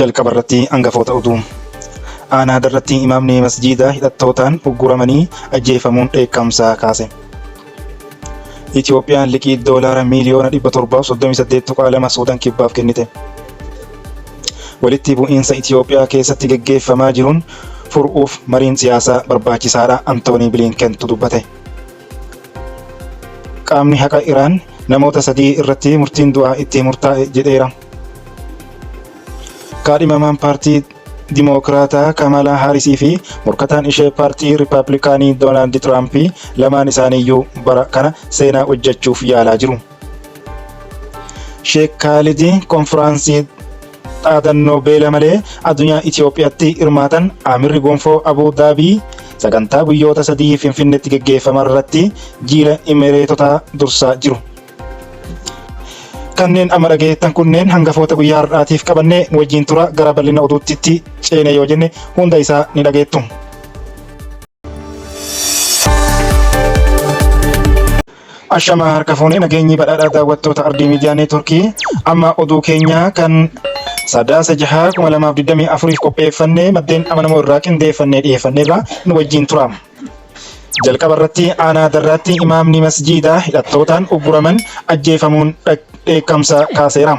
jalqaba irratti hangafoota oduu. Aanaa darratti imaamni masjiida hidhattootaan ugguramanii ajjeefamuun dheekkamsa kaase. Itoophiyaan liqii doolaara miliyoona 738.2 Suudaan kibbaaf kennite. Walitti bu'iinsa Itoophiyaa keessatti gaggeeffamaa jiruun furuuf mariin siyaasaa barbaachisaadha Antoonii Biliinkentu dubbate. Qaamni haqa Iraan namoota 3 irratti murtiin du'aa itti murtaa'e jedheera. Kaadhimamaan paartii Dimokiraataa Kamalaa Haarisii fi morkataan ishee paartii Riippaabilikaanii Doonaald Tiraamp lamaan isaaniiyyuu bara kana seenaa hojjechuuf yaalaa jiru. Sheek Kaalid konfiraansii dhaadannoo beela malee addunyaa Itoophiyaatti hirmaatan Amirri Gonfoo Abuu Daabii sagantaa guyyoota 3 Finfinneetti gaggeeffaman irratti jiila Imireetotaa dursaa jiru. Kanneen amma dhageettan kunneen hangafoota guyyaa har'aatiif qabannee wajjin tura gara bal'ina oduutti ceene yoo jenne hunda isaa ni dhageettu. Ashama harka fuunee nageenyi badhaadhaa daawwattoota Ardii Miidiyaa Neetworkii amma oduu keenya kan Sadaasa 6/2024 qopheeffannee maddeen amanamoo irraa qindeeffannee dhiyeeffanneerra nu wajjin tura. Jalqaba irratti aanaa darratti imaamni masjiidaa hidhattootaan ugguraman ajjeefamuun dheekkamsa kaaseera.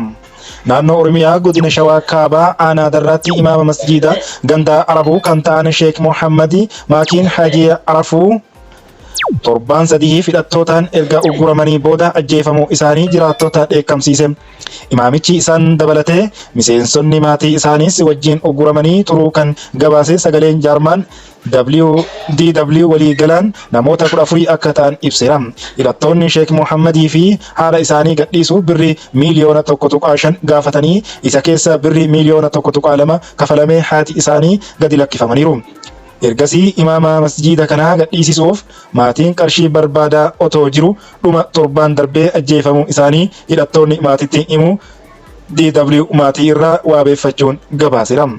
Naannoo Oromiyaa godina Shawaa Kaabaa aanaa darratti imaama masjiidaa gandaa Arabuu kan ta'an Sheek Muhammad Maakiin Hajii Arafuu torbaan 3 hidhattootaan erga ugguramanii booda ajjeefamuu isaanii jiraattota dheekkamsiise. Imaamichi isaan dabalatee miseensonni maatii isaaniis wajjin ugguramanii turuu kan gabaase sagaleen jaarmaan WDW walii galaan namoota 14 akka ta'an ibseera. Hidhattoonni Sheek Muhammadii fi haadha isaanii gadhiisuuf birrii miliyoona 1.5 gaafatanii isa keessa birrii miliyoona 1.2 kafalamee haati isaanii gadi lakkifamaniiru. Ergasii imaama masjiida kanaa gadhiisisuuf maatiin qarshii barbaadaa otoo jiru dhuma torbaan darbee ajjeefamuu isaanii hidhattoonni maatiitti himu DW maatii irraa waabeeffachuun gabaaseera.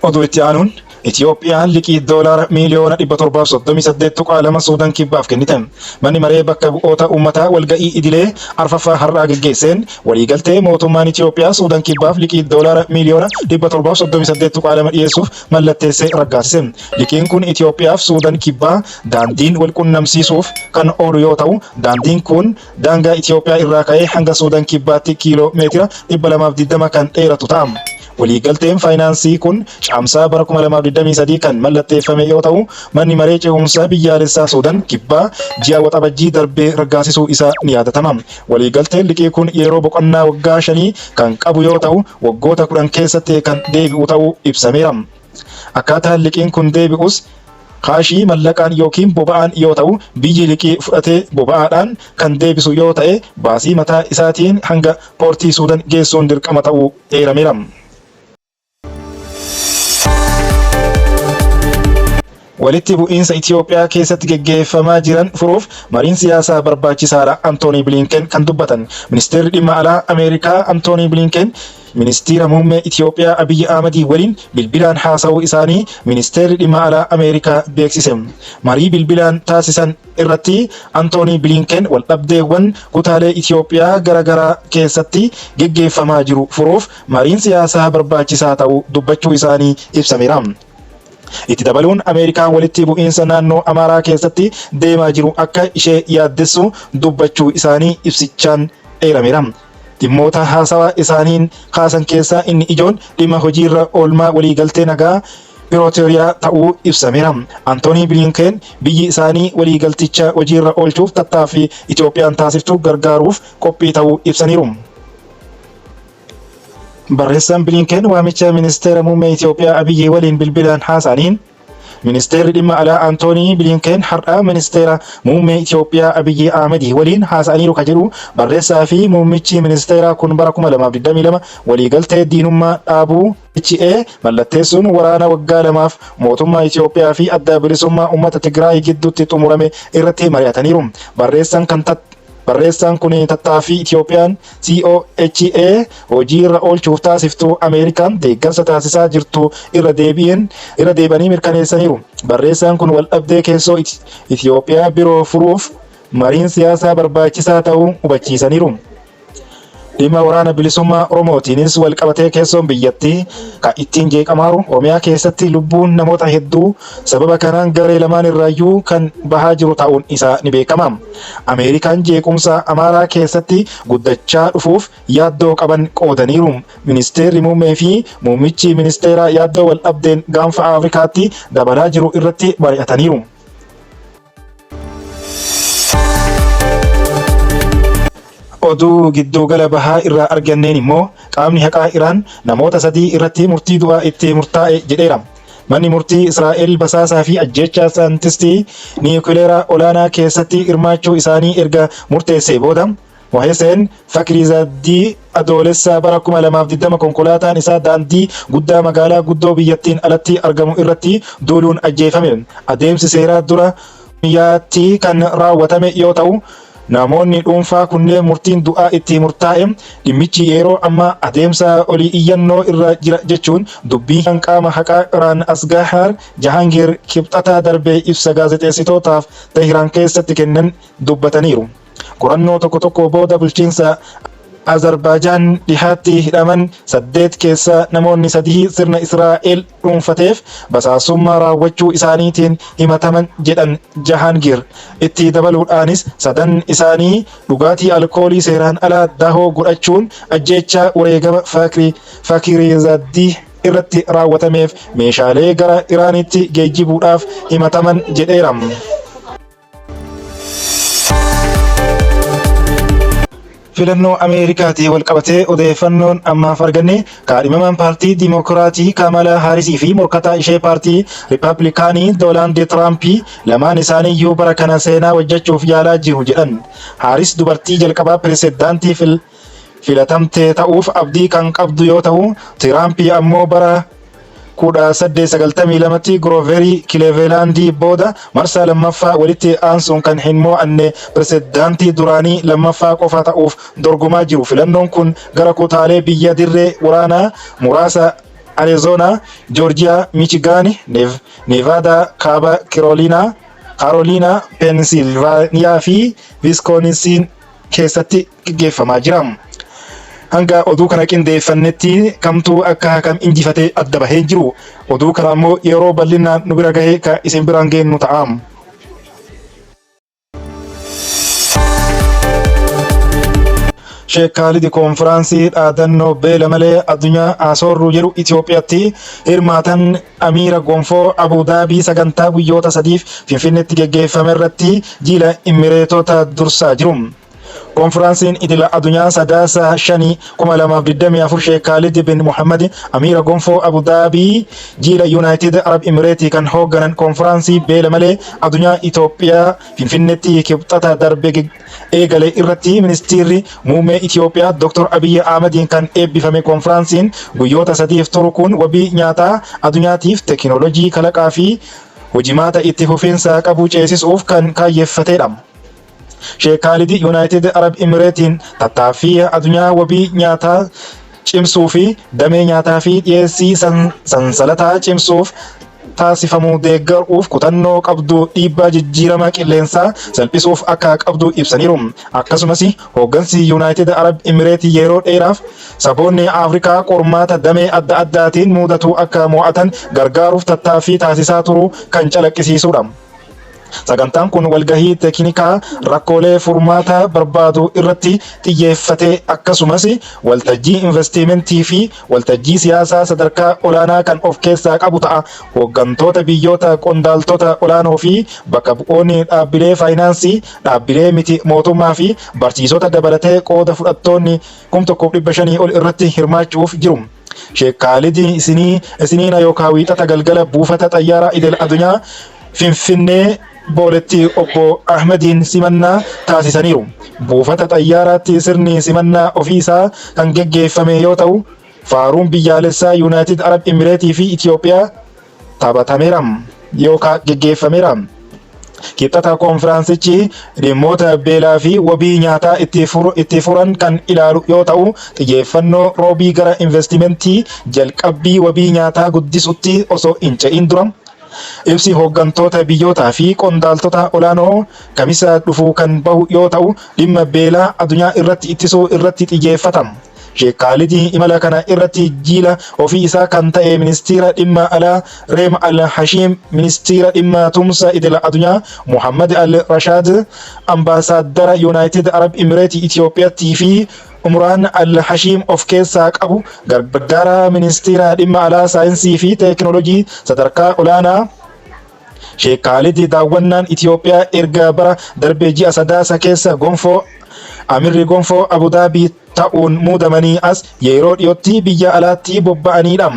Oduu itti aanuun Itoophiyaan liqii doolaara miliyoona 738.2 Suudaan kibbaaf kennite. Manni maree bakka bu'oota uummataa walga'ii idilee arfaffaa har'aa gaggeesseen waliigaltee mootummaan Itoophiyaa Suudaan kibbaaf liqii doolaara miliyoona 738.2 dhiyeessuuf mallatteessee raggaasise. Liqiin kun Itoophiyaaf Suudaan kibbaa daandiin wal qunnamsiisuuf kan oolu yoo ta'u, daandiin kun daangaa Itoophiyaa irraa ka'ee hanga Suudaan kibbaatti kiiloomeetira 220 kan dheeratu ta'a. Waliigalteen faayinaansii kun caamsaa bara 2023 kan mallatteeffame yoo ta'u, manni maree ce'umsaa biyyaalessaa Suudaan kibbaa ji'a waxabajjii darbee raggaasisuu isaa ni yaadatama. Waliigalteen liqii kun yeroo boqonnaa waggaa 5 kan qabu yoo ta'u, waggoota 10 keessatti kan deebi'u ta'uu ibsameera. Akkaataan liqiin kun deebi'us kaashii mallaqaan yookiin boba'aan yoo ta'u, biyyi liqii fudhatee boba'aadhaan kan deebisu yoo ta'e baasii mataa isaatiin hanga poortii Suudaan geessuun dirqama ta'uu eerameera. Walitti bu'iinsa Itoophiyaa keessatti gaggeeffamaa jiran furuuf mariin siyaasaa barbaachisaadha Antoonii Biliinken kan dubbatan. Ministeerri dhimma alaa Ameerikaa Antoonii Biliinken ministeera muummee Itoophiyaa Abiyyi Ahmedii waliin bilbilaan haasawuu isaanii ministeerri dhimma alaa Ameerikaa beeksise. Marii bilbilaan taasisan irratti Antoonii Biliinken waldhabdeewwan kutaalee Itoophiyaa garaagaraa keessatti gaggeeffamaa jiru furuuf mariin siyaasaa barbaachisaa ta'uu dubbachuu isaanii ibsameera. Itti dabaluun Ameerikaan walitti bu'iinsa naannoo Amaaraa keessatti deemaa jiru akka ishee yaaddessu dubbachuu isaanii ibsichaan eerameera. Dhimmoota haasawaa isaaniin kaasan keessaa inni ijoon dhimma hojiirra oolmaa waliigaltee nagaa Pirootoriyaa ta'uu ibsameera. Antoonii Biliinken biyyi isaanii waliigalticha hojiirra oolchuuf tattaaffii Itoophiyaan taasiftu gargaaruuf qophii ta'uu ibsaniiru. Barreessaan Biliinken waamicha ministeera muummee Itoophiyaa Abiyyi waliin bilbilaan haasa'aniin ministeerri dhimma alaa Antoonii Biliinken har'a ministeera muummee Itoophiyaa Abiyyi Ahmedii waliin haasa'aniiru ka jedhu barreessaa fi muummichi ministeeraa kun bara 2022 waliigaltee diinummaa dhaabuu HA mallatteessuun waraana waggaa 2f mootummaa Itoophiyaa fi adda bilisummaa uummata Tigraay gidduutti xumurame irratti mari'ataniiru. Barreessaan kun tattaaffii Itoophiyaan COHA hojiirra oolchuuf taasiftuu Ameerikaan deeggarsa taasisaa jirtu irra deebanii mirkaneessaniiru. Barreessaan kun waldhabdee keessoo Itoophiyaa biroo furuuf mariin siyaasaa barbaachisaa ta'uu hubachiisaniiru. Dhimma waraana bilisummaa Oromootiinis wal qabatee keessoon biyyattii kan ittiin jeeqamaaru Oromiyaa keessatti lubbuun namoota hedduu sababa kanaan garee lamaan irraayyuu kan bahaa jiru ta'uun isaa ni beekama. Ameerikaan jeequmsa Amaaraa keessatti guddachaa dhufuuf yaaddoo qaban qoodaniiru. Ministeerri muummee fi muummichi ministeeraa yaaddoo wal dhabdeen gaanfa Afrikaatti dabalaa jiru irratti mari'ataniiru. Oduu giddugala bahaa irraa arganneen immoo qaamni haqaa Iraan namoota 3 irratti murtii du'aa itti murtaa'e jedheera. Manni murtii Israa'el basaasaa fi ajjeechaa saayintistii niwukileeraa olaanaa keessatti hirmaachuu isaanii erga murteessee booda Mohsen Fakhrizadeh adoolessa bara 2020 konkolaataan isaa daandii guddaa magaalaa guddoo biyyattiin alatti argamu irratti duuluun ajjeefame. Adeemsi seeraa dura biyyaatti kan raawwatame yoo ta'u, namoonni dhuunfaa kunneen murtiin du'aa itti murtaa'e dhimmichi yeroo ammaa adeemsa olii iyyannoo irra jira jechuun dubbii qaama haqaa Iraan Asgahaar Jahangir kibxataa darbee ibsa gaazexeessitootaaf Tehiraan keessatti kennan dubbataniiru. Qorannoo tokko booda bulchiinsa Azerbaijaan dhihaatti hidhaman 8 keessa namoonni 3 sirna Israa'el dhuunfateef basaasummaa raawwachuu isaaniitiin himataman jedhan Jahangir. Itti dabaluudhaanis 3 isaanii dhugaatii alkoolii seeraan alaa dahoo godhachuun ajjeechaa wareegama Fakhrizadeh irratti raawwatameef meeshaalee gara Iraanitti geejjibuudhaaf himataman jedheera. Filannoo Ameerikaatii wal qabatee odeeffannoon ammaaf arganne kaadhimamaan paartii Dimokiraatii Kamala Haarisii fi morkataa ishee paartii Riippaabilikaanii Doonaald Tiraamp lamaan isaaniiyyuu bara kana seenaa hojjechuuf yaalaa jiru jedhan. Haaris dubartii jalqabaa pirezidaantii filatamtee ta'uuf abdii kan qabdu yoo ta'u, Tiraamp ammoo bara 1892tti Grooverii Kileveelaandii booda marsaa lammaffaa walitti aansuun kan hin mo'anne pirezidaantii duraanii lammaffaa qofa ta'uuf dorgomaa jiru. Filannoon kun gara kutaalee biyya dirree waraanaa muraasa Arizoonaa, Joorjiyaa, Michigaan, Neevaadaa, Kaaba Karooliinaa, Peensilvaaniyaa fi Viskoonsiin keessatti gaggeeffamaa jira. Hanga oduu kana qindeeffannetti kamtuu akka kam injifatee adda bahee jiru. Oduu kana immoo yeroo bal'inaan nu bira gahee kan isin biraan geennu ta'a. Sheek Khalid konfiraansii dhaadannoo beela malee addunyaa asoorru jedhu Itoophiyaatti hirmaatan Amiira Gonfoo Abu Dhaabii sagantaa guyyoota 3f Finfinneetti gaggeeffame irratti jiila Imireetota dursaa jiru. Konfiraansiin idila addunyaa sadaasa 5/2024 Sheek Khalid bin Muhammad Amiira Gonfoo Abu Dhaabii jiila United Arab Emirates kan hoogganan konfiraansii beela malee addunyaa Itoophiyaa Finfinneetti kibxata darbe eegale irratti ministeerri muummee Itoophiyaa Dr. Abiy Ahmediin kan eebbifame. Konfiraansiin guyyoota 3f turu kun wabii nyaataa addunyaatiif teekinooloojii kalaqaa fi hojimaata itti fufiinsa qabu ceesisuuf kan kaayeffatedha. Sheek Khalid United Arab Emirates tattaaffii addunyaa wabii nyaataa cimsuu fi damee nyaataa fi dhiyeessii sansalataa cimsuuf taasifamu deeggaruuf kutannoo qabdu dhiibbaa jijjiirama qilleensaa salphisuuf akka qabdu ibsaniiru. Akkasumas hooggansi United Arab Emirates yeroo dheeraaf saboonni Afrikaa qormaata damee adda addaatiin mudatu akka mo'atan gargaaruuf tattaaffii taasisaa turu kan calaqqisiisudha. Sagantaan kun walgahii teeknikaa rakkoolee furmaata barbaadu irratti xiyyeeffate akkasumas waltajjii investimentii fi waltajjii siyaasaa sadarkaa olaanaa kan of keessaa qabu ta'a. Hooggantoota biyyoota, qondaaltota olaanoo fi bakka bu'oonni dhaabbilee faayinaansii, dhaabbilee miti mootummaa fi barsiisota dabalatee qooda fudhattoonni 1500 ol irratti hirmaachuuf jiru. Sheek Khalid isiniina yookaan wiixata galgala buufata xayyaaraa idil addunyaa Finfinnee booletti obbo Ahmediin simannaa taasisaniiru. Buufata xayyaaraatti sirni simannaa ofiisaa kan gaggeeffame yoo ta'u, faaruun biyyaalessaa United Arab Emirates fi Itoophiyaa taphatameera yookaan gaggeeffameera. Kibxata konfiraansichi dhimmoota beelaa fi wabii nyaataa itti furan kan ilaalu yoo ta'u, xiyyeeffannoo roobii gara investimentii jalqabbii wabii nyaataa guddisutti osoo hin ce'in dura Ibsi hooggantoota biyyootaa fi qondaaltota olaanoo kamisa dhufu kan bahu yoo ta'u dhimma beelaa addunyaa irratti ittisuu irratti xiyyeeffata. Sheek Khalid imala kana irratti jiila ofii isaa kan ta'e ministeera dhimma alaa Reem Al-Hashim, ministeera dhimma tumsa idila addunyaa Muhammad Al-Rashad, ambaasaadara United Arab Emirates Itoophiyaatti fi Umraan Al-Hashim of keessaa qabu, gargaara ministeera dhimma alaa saayinsii fi teekinooloojii sadarkaa olaanaa. Sheek Khalid daawwannaan Itoophiyaa erga bara darbee ji'a sadaasa keessa gonfoo Amirri gonfoo Abu Dhabii ta'uun muudamanii as yeroo dhiyootti biyya alaatti bobba'aniidha.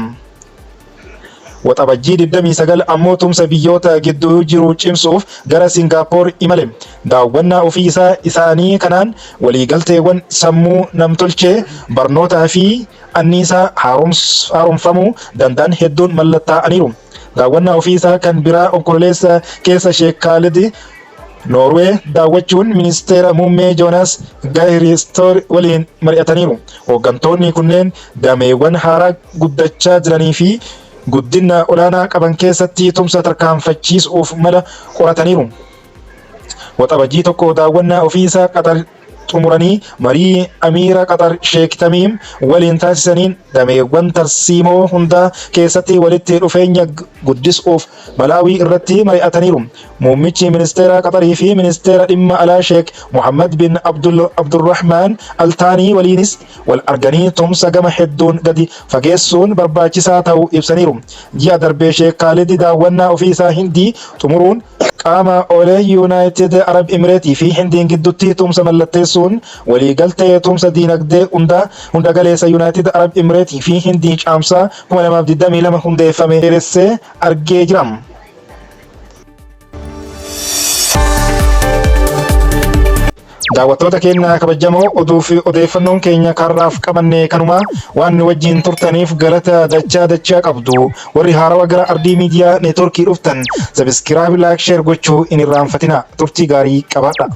Waxabajjii 29 ammoo tumsa biyyoota gidduu jiru cimsuuf gara Singaapoor imale. Daawwannaa ofii isaanii kanaan waliigalteewwan sammuu namtolchee barnootaa fi anniisaa haaromfamuu danda'an hedduun mallattaa'aniiru. Daawwannaa ofii isaa kan biraa onkololeessa keessa Sheek Khalid Norwee daawwachuun ministeera muummee Joonas Gaahristoor waliin mari'ataniiru. Hooggantoonni kunneen dameewwan haaraa guddachaa jiranii fi guddina olaanaa qaban keessatti tumsa tarkaanfachiisuuf mala qorataniiru. Waxabajjii tokko daawwannaa ofii isaa Qatar xumuranii marii Amiira Qatar Sheek Tamiim waliin taasisaniin dameewwan tarsiimoo hundaa keessatti walitti dhufeenya guddisuuf Malaawii irratti mari'ataniiru. Muummichi ministeera Qatarii fi ministeera dhimma alaa Sheek Muhammad bin Abdurrahmaan Altaanii waliinis wal arganii tumsa gama hedduun gadi fageessuun barbaachisaa ta'uu ibsaniiru. Ji'a darbee Sheek Khalid daawwannaa ofii isaa Hindii xumuruun qaama olee United Arab Emirates fi Hindiin gidduutti tumsa mallatteessuun waliigaltee tumsa diinagdee hunda galeessa United Arab Emirates fi Hindii caamsaa 2022 hundeeffame dheeressee argee jira. Daawwattoota keenya kabajamoo oduu fi odeeffannoon keenya karraaf qabanne kanuma waan nu wajjin turtaniif galata dachaa qabdu. Warri haarawaa gara Ardii Miidiyaa Neetwoorkii dhuftan sabiskiraayib, laayik, sheer gochuu hin irraanfatina. Turtii gaarii qabaadha.